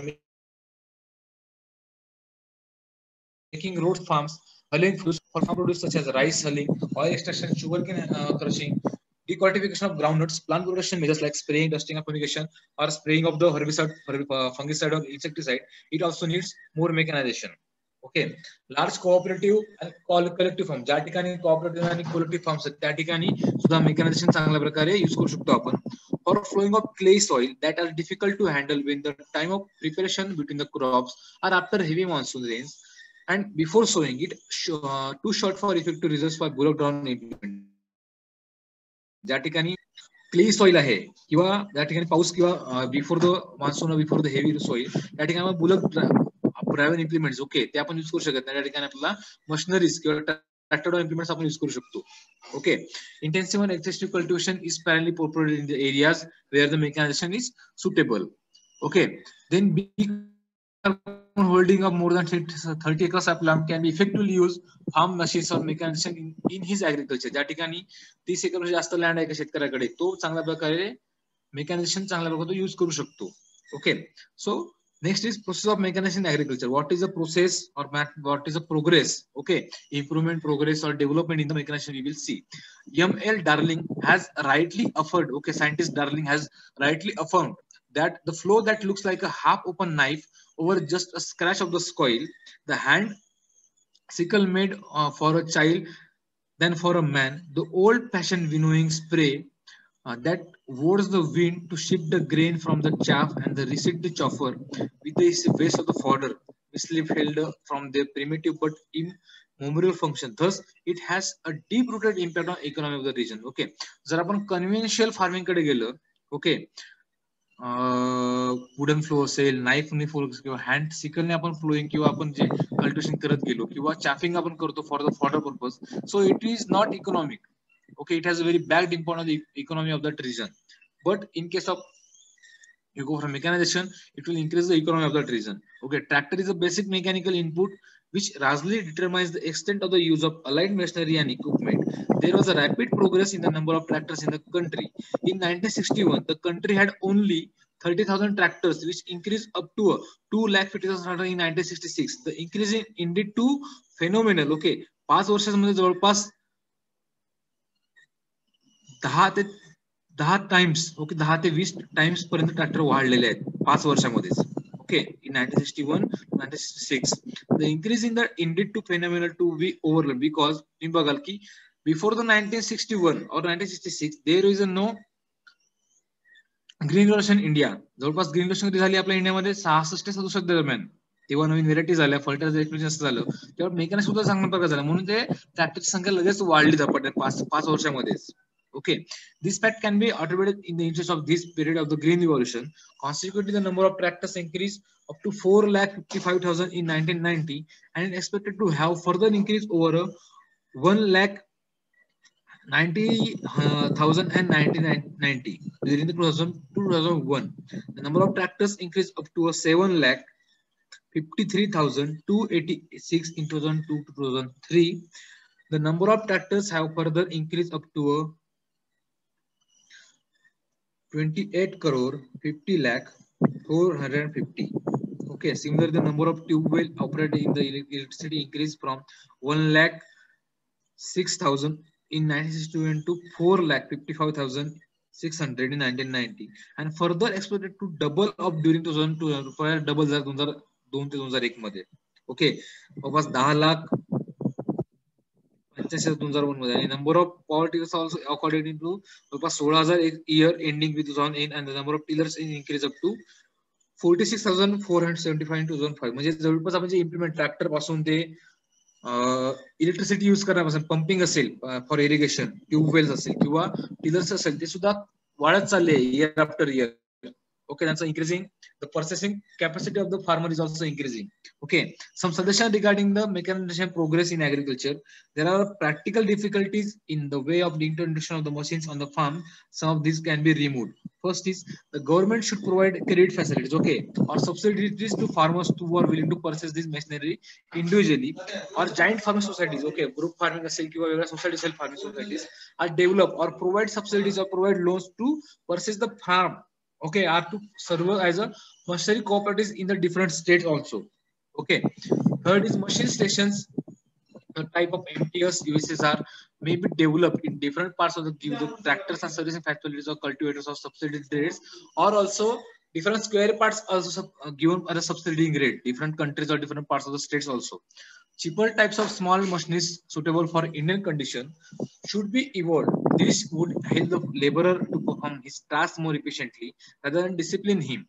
making road farms, hulling foods for farm produce such as rice hulling, oil extraction, sugarcane crushing, decultivation of groundnuts, plant protection measures like spraying, dusting, and fumigation, or spraying of the herbicide, fungicide, or insecticide. It also needs more mechanization. Okay, large cooperative आणि collective farm, ज्या ठिकाणी cooperative आणि collective farms आहेत त्या ठिकाणी सुद्धा mechanisation चांगल्या प्रकारे यूज करू शकतो आपण. For flowing of clay soil that are difficult to handle when the time of preparation between the crops are after heavy monsoon rains and before sowing it too short for effective result for bullock drawn implement. ज्या ठिकाणी clay soil आहे किंवा ज्या ठिकाणी पाऊस किंवा before the monsoon before the heavy soil त्या ठिकाणी बुलक ड्रायव्हन इम्प्लिमेंट्स ओके ते आपण यूज करू शकत नाही. त्या ठिकाणी आपल्याला मशिनरीज किंवा ट्रॅक्टर इम्प्लिमेंट्स आपण यूज करू शकतो. Okay, intensive and excessive cultivation is partly purported in the areas where the mechanisation is suitable. Okay, then big holding of more than 30 acres of land can be effectively used farm machines or mechanization in his agriculture. ज्या ठिकाणी 30 एकर जास्त land आहे का शेतकऱ्याकडे तो चांगल्या प्रकारे mechanisation चांगल्या प्रकारे यूज करू शकतो. Okay, so next is process of mechanization in agriculture. What is the process or what is the progress? Okay, improvement, progress or development in the mechanization we will see. M.L. Darling has rightly affirmed, okay, scientist Darling has rightly affirmed that the flow that looks like a half open knife over just a scratch of the soil, the hand sickle made for a child than for a man, the old fashioned winnowing spray that wards the wind to shift the grain from the chaff and the receipt the chopper with the waste of the fodder which held from their primitive but immemorial function. Thus, it has a deep-rooted impact on economy of the region. Okay, जर आपण कन्व्हेन्शियल farming कडे गेलो, okay, wooden flow असेल, नाईफने flow किंवा hand सिकलने आपण flowing किंवा आपण जे cultivation करत गेलो किंवा चॅपिंग आपण करतो for the fodder purpose, so it is not economic. Okay, it has a very bad impact on the economy of that region. But in case of you go for mechanization, it will increase the economy of that region. Okay, tractor is a basic mechanical input which largely determines the extent of the use of allied machinery and equipment. There was a rapid progress in the number of tractors in the country. In 1961, the country had only 30,000 tractors, which increased up to 2,50,000 in 1966. The increase in indeed too phenomenal. Okay, 5 वर्षांमध्ये जवळपास 10 times, okay, 10 ते 20 times पर्यंत tractor वाढलेले आहेत 5 वर्षांमध्येच. Okay, in 1961 1966 the increase in the indeed to phenomenal to be overload because तुम्ही बघाल की बिफोर द 1961 और 1966 there is a no green revolution India. जवळपास ग्रीन रेव्होल्यूशन कधी झाली आपल्या इंडियामध्ये 66 ते 67 दरम्यान, तेव्हा नवीन व्हेरायटी झाल्या, फर्टिलायझर एक्सप्लोजन झालं, तेव्हा मेकॅनिक्स सुद्धा चांगल्या प्रकार झाला, म्हणून ते ट्रॅक्टरची संख्या लगेच वाढली झपाट्याने 5 वर्षामध्येच. Okay, this fact can be attributed in the interest of this period of the green revolution. Consequently, the number of tractors increased up to 4,55,000 in 1990 and is expected to have further increased over 1,90,000 and 1990 during the 2001. The number of tractors increased up to 7,53,286 in 2002 to 2003. The number of tractors have further increased up to 28 crore 50 lakh 450. Okay, similarly, the number of tube well operated in the electricity increased from 1,06,000 in 1962 to 4,55,600 in 1990, and further expected to double up during 2002, double 2002 ते 2001 मध्ये. Okay, जवळपास 10 लाख 2001 मध्ये. आणि number of power tillers also according to जवळपास 16,000 year ending with 2008 and the number of tillers in increase up to 46,475 in 2005. म्हणजे जवळपास आपण जे implement tractor पासून ते इलेक्ट्रिसिटी युज करण्यापासून पंपिंग असेल फॉर इरिगेशन, ट्यूबवेल्स असेल किंवा टिलर्स असेल ते सुद्धा वाढत चालले year after year. Okay, that's increasing. The processing capacity of the farmer is also increasing. Okay, some suggestion regarding the mechanization progress in agriculture. There are practical difficulties in the way of the introduction of the machines on the farm. Some of these can be removed. First is the government should provide credit facilities, okay, or subsidies to farmers who are willing to purchase this machinery individually, or giant farming societies, okay, group farming असेल किंवा वेगळ्या society self farming societies are develop or provide subsidies or provide loans to purchase the farm, okay, are to serve as a machinery cooperatives in the different states also. Okay, third is machine stations. The type of MTS USSR may be developed in different parts of the tractors and servicing facilities or cultivators or subsidy rates, or also different square parts also given at a subsidy rate, different countries or different parts of the states also. Cheaper types of small machines suitable for Indian condition should be evolved. This would help the laborer to perform his task more efficiently rather than discipline him.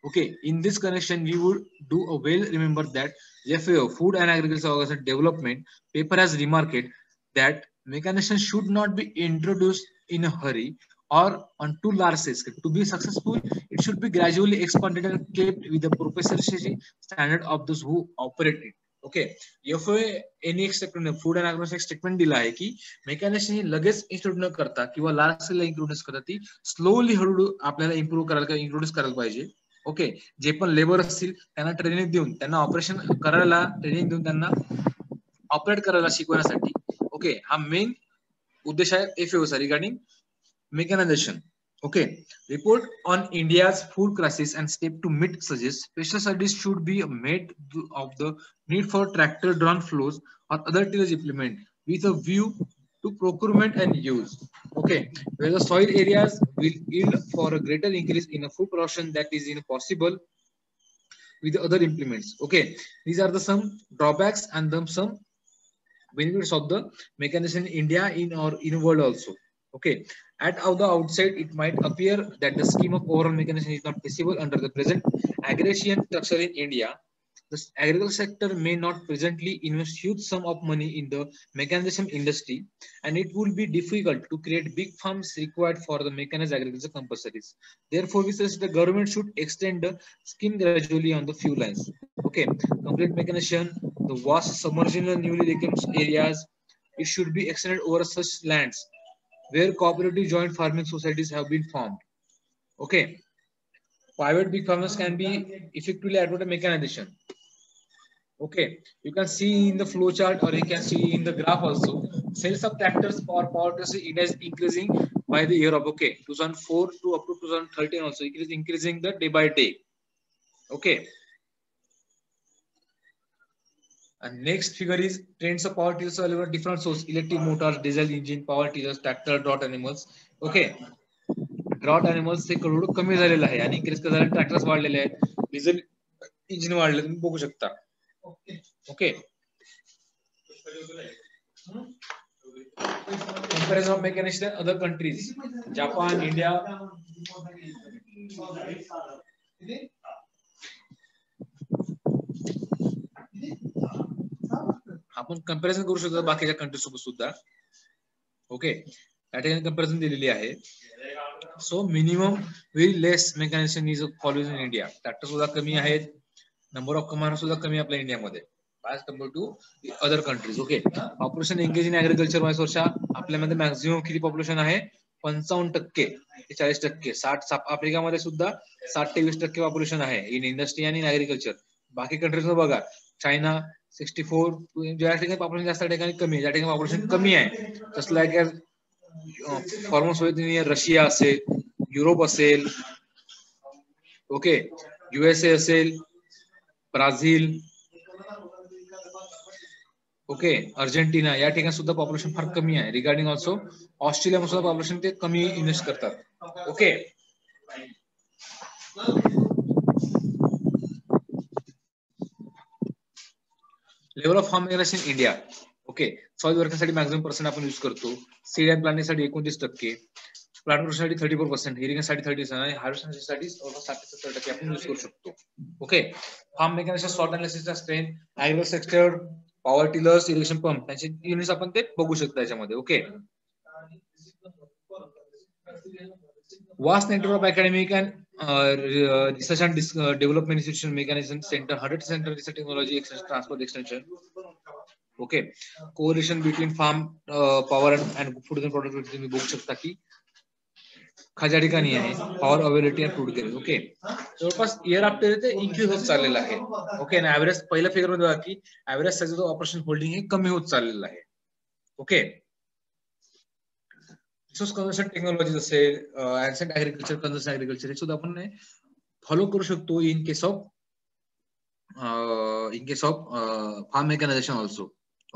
Okay, in this connection, we would do a well remember that FAO, Food and Agriculture Organization Development paper has remarked that mechanization should not be introduced in a hurry or on too large scale. To be successful, it should be gradually expanded and kept with the proprietary standard of those who operate it. Okay, FAO यांनी एक statement, food and ऍग्रोचं एक statement दिलं आहे की मेकॅनिझेशन ही लगेच introduce न करता किंवा लार्ज स्केलला इंट्रोड्यूस करता ती स्लोली हळूहळू आपल्याला इम्प्रूव्ह करायला किंवा इंट्रोड्यूस करायला पाहिजे. ओके, जे पण लेबर असतील त्यांना ट्रेनिंग देऊन, त्यांना ऑपरेशन करायला ट्रेनिंग देऊन, त्यांना ऑपरेट करायला शिकवण्यासाठी. ओके, हा मेन उद्देश आहे FAOचा regarding mechanization. Okay, report on India's food crisis and step to meet suggests special studies should be made of the need for tractor drawn flows or other tillage implement with a view to procurement and use. Okay, where the soil areas will yield for a greater increase in a food production that is impossible with the other implements. Okay, these are the some drawbacks and some benefits of the mechanization in India or in world also. Okay, at the outside, it might appear that the scheme of overall mechanization is not feasible under the present agrarian structure in India. The agriculture sector may not presently invest huge sum of money in the mechanization industry, and it will be difficult to create big farms required for the mechanized agriculture compulsories. Therefore, we suggest the government should extend the scheme gradually on the few lines. Okay, complete mechanization, the vast submerged newly reclaimed areas, it should be extended over such lands where cooperative joint farming societies have been formed. Okay, private big farmers can be effectively adopted mechanization. Okay, you can see in the flow chart or you can see in the graph also, sales of tractors for power it is increasing by the year of, okay, 2004 to up to 2013 also, it is increasing the day by day. Okay, and next figure is trends of power tillers available different source, electric motors, diesel engine, power tillers, tractor, draught animals. Okay, draught animals हे करोड कमी झालेलं आहे आणि increase झाले, tractors वाढलेले आहेत, diesel engine वाढले, तुम्ही बघू शकता. Okay, comparison of mechanization in other countries, Japan, India. आपण कंपॅरिझन करू शकतो बाकीच्या कंट्री सोबत सुद्धा. ओके, या ठिकाणी कंपॅरिझन दिलेली आहे. So minimum very less mechanisation is following in India. Tractor सुद्धा कमी आहेत, नंबर ऑफ कमांडर सुद्धा कमी आपल्या इंडियामध्ये as compared to the other countries. Okay, population engaged in agriculture वाईस वर्षा आपल्यामध्ये मॅक्झिमम किती पॉप्युलेशन आहे, 55% ते 40%. 60 आफ्रिकामध्ये सुद्धा 60 ते 20% पॉप्युलेशन आहे इन इंडस्ट्री आणि इन ऍग्रिकल्चर. बाकी कंट्रीज बघा, चायना 64, ज्या ठिकाणी पॉप्युलेशन जास्त ठिकाणी कमी आहे, ज्या ठिकाणी पॉप्युलेशन कमी आहे जसं like former Soviet union, Russia असेल, युरोप असेल, ओके, USA असेल, ब्राझील, ओके, अर्जेंटिना, या ठिकाणी सुद्धा पॉप्युलेशन फार कमी आहे. रिगार्डिंग ऑल्सो ऑस्ट्रेलिया सुद्धा पॉप्युलेशन ते कमी इन्व्हेस्ट करतात. Okay, level of farm mechanisation in India. Okay. Soil वर्किंगसाठी मॅक्झिमम पर्सेंट आपण युज करतो. सीड अँड प्लांटिंगसाठी 29%, प्लांट प्रोटेक्शनसाठी 34%, इरिगेशनसाठी 30% आणि हार्वेस्टिंगसाठी 60-70% आपण युज करू शकतो. ओके. फार्म मेकॅनिक्स, सॉर्ट अनालिसिसचा strength, agro sector, power tillers, irrigation pump, त्यांचे युनिट्स आपण ते बघू शकतो याच्यामध्ये. Okay. Vast network of academic and research and development institution, mechanism center, 100% research technology, transport extension. Okay. Correlation between farm power and food and productivity तुम्ही बघू शकता की खालच्या ठिकाणी आहे power availability and food grain. Okay. जवळपास year after ते increase होत चाललेलं आहे. ओके. आणि ऍव्हरेज पहिल्या फिगर मध्ये बघा की average size of operation holding हे कमी होत चाललेलं आहे. ओके. रिसोर्स कन्झर्वेशन टेक्नॉलॉजी असेल, ऍन्सेंट ऍग्रिकल्चर, कन्झर्वेशन ऍग्रिकल्चर हे सुद्धा आपण फॉलो करू शकतो in case of farm mechanisation also.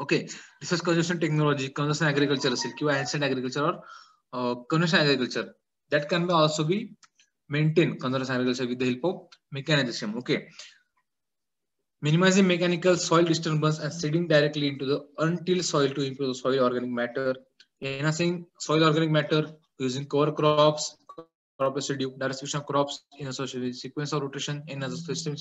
Okay. Resource conservation technology, conservation agriculture असेल किंवा ancient agriculture or conventional agriculture, that can be also be maintained conservation agriculture with the help of mechanization. Okay. Minimizing mechanical soil disturbance and seeding directly into the untilled soil to improve the soil organic matter. Enhancing soil organic matter using cover crops, crop residue, diversification of crops in association with sequence of rotation in a system,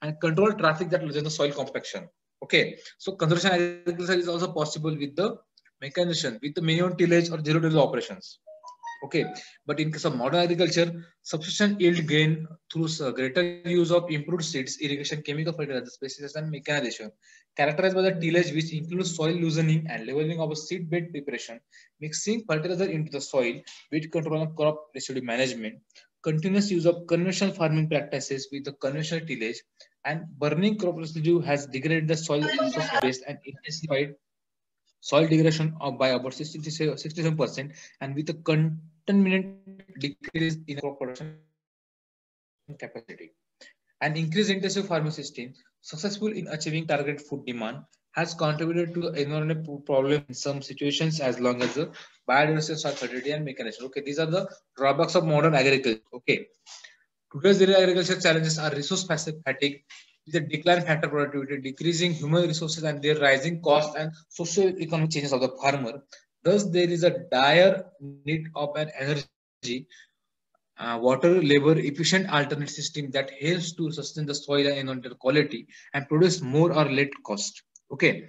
and control traffic that results in the soil compaction. Okay. So conservation agriculture is also possible with the mechanization, with the minimum tillage or zero tillage operations. Okay. But in case of modern agriculture, subsistence yield gain through greater use of improved seeds, irrigation, chemical fertilizers, pesticides, and mechanization, characterized by the tillage, which includes soil loosening and leveling of a seed bed preparation, mixing fertilizer into the soil, with control of crop residue management, continuous use of conventional farming practices with the conventional tillage, and burning crop residue has degraded the soil resource base and intensified soil degradation by about 67%, and with a contaminant decrease in crop production capacity. An increased intensive farming system, successful in achieving target food demand, has contributed to the environmental problem in some situations as long as the biodiversity, soil fertility, and mechanization. Okay, these are the drawbacks of modern agriculture. Okay, today's agriculture challenges are resource fatigue, the decline factor productivity, decreasing human resources, and their rising cost and socio-economic changes of the farmer. Thus, there is a dire need of an energy, water, labor efficient alternate system that helps to sustain the soil and environmental quality and produce more or less cost. Okay.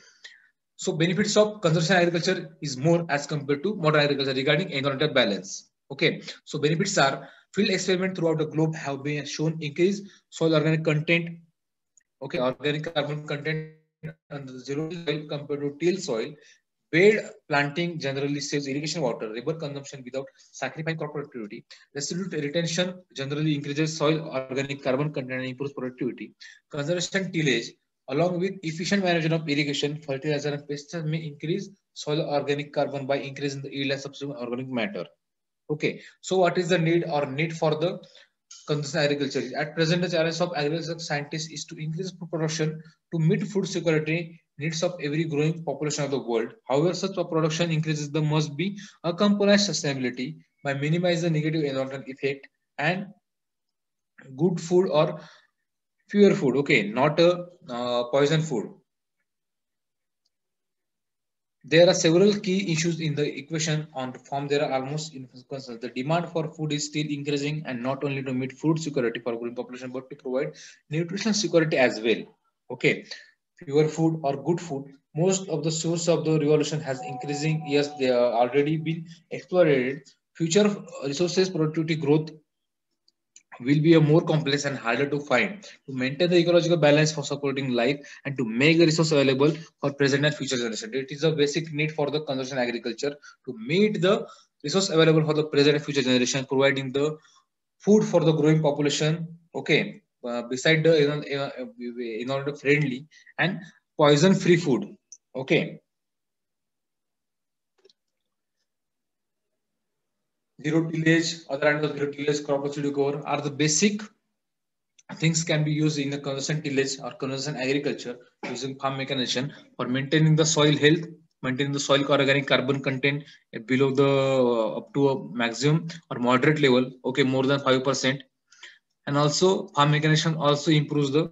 So benefits of conservation agriculture is more as compared to modern agriculture regarding environmental balance. Okay. So benefits are field experiments throughout the globe have been shown increase soil organic content. Okay, organic carbon content under the zero soil compared to till soil. Bed planting generally saves irrigation water, river consumption without sacrificing crop productivity. Residue retention generally increases soil organic carbon content and improves productivity. Conservation tillage, along with efficient management of irrigation, fertilizer, and pesticides, may increase soil organic carbon by increasing the yield and subsequent organic matter. Okay, so what is the need for the conservation agriculture? At present, the challenge of agriculture scientists is to increase food production to meet food security needs of every growing population of the world. However, such a production increases the must be accompanied sustainability by minimizing the negative environmental effect and good food or pure food. Okay, not a poison food. There are several key issues in the equation on farm. There are almost inconsistencies. The demand for food is still increasing, and not only to meet food security for growing population, but to provide nutrition security as well. Okay, pure food or good food. Most of the source of the revolution has increasing. Yes, they are already been explored. Future resources productivity growth will be a more complex and harder to find. To maintain the ecological balance for supporting life and to make the resource available for present and future generation. It is a basic need for the conservation agriculture to meet the resource available for the present and future generation, providing the food for the growing population. Okay, beside the environment friendly and poison free food. Okay. Zero tillage, other hand of zero tillage, crop residue cover are the basic things can be used in the conservation tillage or conservation agriculture using farm mechanization for maintaining the soil health, maintaining the soil organic carbon content below the up to a maximum or moderate level, okay, more than 5%. And also farm mechanization also improves the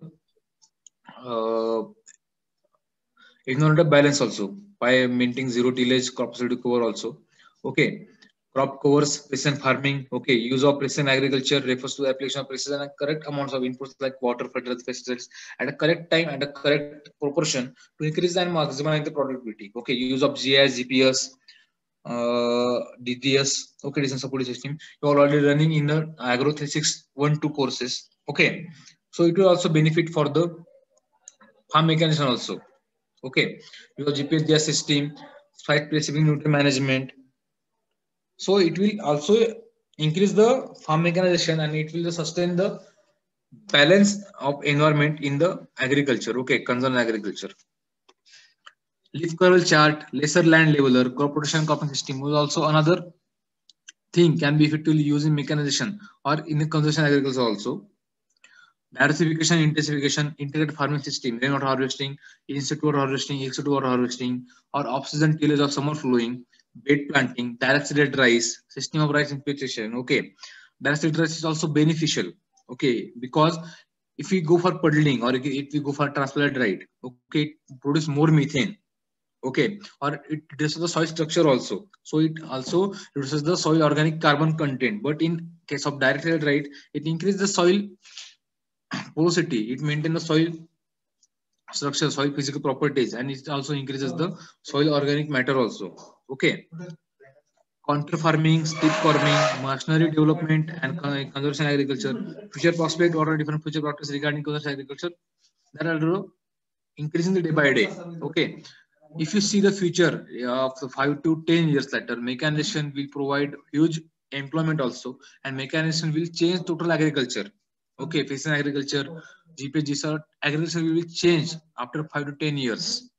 environmental balance also. by maintaining zero tillage, crop facility cover also. Okay. Crop covers, precision farming. Okay. Use of precision agriculture refers to the application of precision and correct amounts of inputs like water, fertilizer, pesticides at a correct time and a correct proportion to increase and maximize the productivity. Okay. Use of GIS, GPS, DDS, okay, decision support system. You are already running in the Agro 3612 courses. Okay. So it will also benefit for the farm mechanician also. Okay. Because GPS GIS system, site specific nutrient management. So it will also increase the farm mechanization and it will sustain the balance of environment in the agriculture. Okay, concern agriculture. Leaf curve chart, lesser land leveler, crop rotation cropping system was also another thing can be effectively used in mechanization or in the conservation agriculture also. Diversification, intensification, integrated farming system, rainwater harvesting, in-situ water harvesting, ex-situ water harvesting, or off-season tillage of summer flowing, bed planting, direct seeded rice, system of rice infiltration. Okay, direct seeded rice is also beneficial. Okay, because if we go for puddling or if we go for transplanted rice, okay, it produce more methane. Okay, or it reduces the soil structure also. So it also reduces the soil organic carbon content. But in case of direct seeded rice, it increases the soil porosity, it maintains the soil structure, soil physical properties, and it also increases the soil organic matter also. Okay. Counter farming, strip farming, machinery development, and conservation agriculture. Future prospect, what are different future practices regarding conservation agriculture? That are increasing the day by day. Okay. If you see the future of the 5 to 10 years later, mechanization will provide huge employment also, and mechanization will change total agriculture. Okay, precision agriculture, GPS, agriculture will change after 5 to 10 years.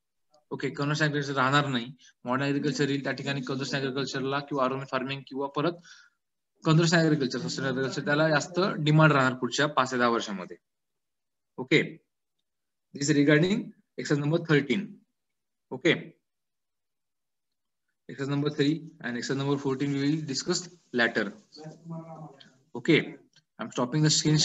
Okay, conversion agriculture राहणार नाही. Modern agriculture येईल त्या ठिकाणी conversion ऍग्रिकल्चरला किंवा organic farming किंवा परत conversion agriculture, sustain agriculture त्याला जास्त डिमांड राहणार पुढच्या 5 ते 10 वर्षांमध्ये. Okay, this regarding exercise number 13. Okay, exercise number 3 and exercise number 14 we will discuss later. Okay, I'm stopping the screen.